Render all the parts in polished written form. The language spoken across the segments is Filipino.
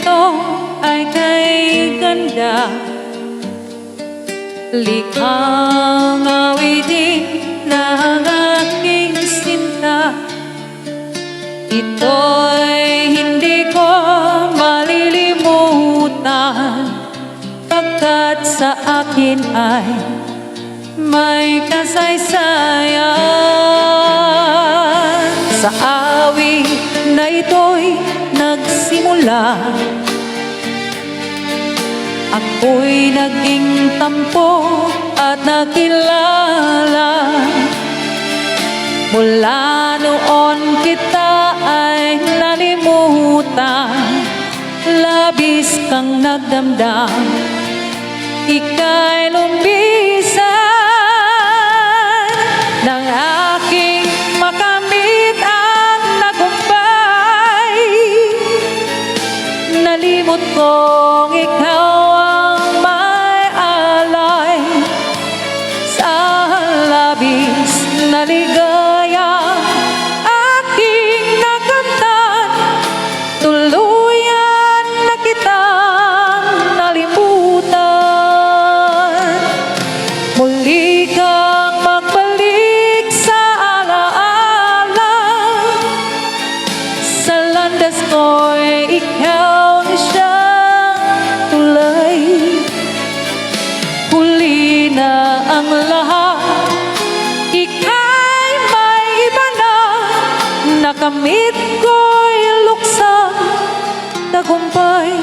ito ay kay ganda, likhang awitin ng aking sinta. Ito'y hindi ko malilimutan, pagkat sa akin ay may kasaysayan. Sa awit na ito'y nagsimula, ako'y naging tampok at nakilala. Mula noon kita ay nalimutan, labis kang nagdamdam, ika'y lumbisan ng aking makamit ang tagumpay. Nalimot kong ikaw ang may alay sa labis na ligaya. Aking nakamtan, tuluyan na kitang nalimutan. Muli kang magbalik sa alaala, sa landas ko'y ikaw na siyang tulay. Huli na ang lahat, ika'y may iba na, nakamit ko'y luksa, tagumpay.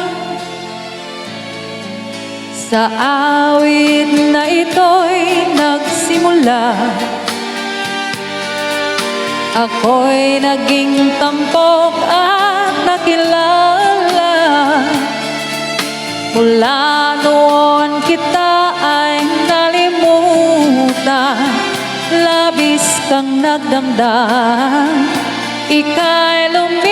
Sa awit na ito'y nagsimula, ako'y naging tampok at nakilala. Mula noon kita ay nalimutan, labis kang nagdamdam, ika'y lumitaw.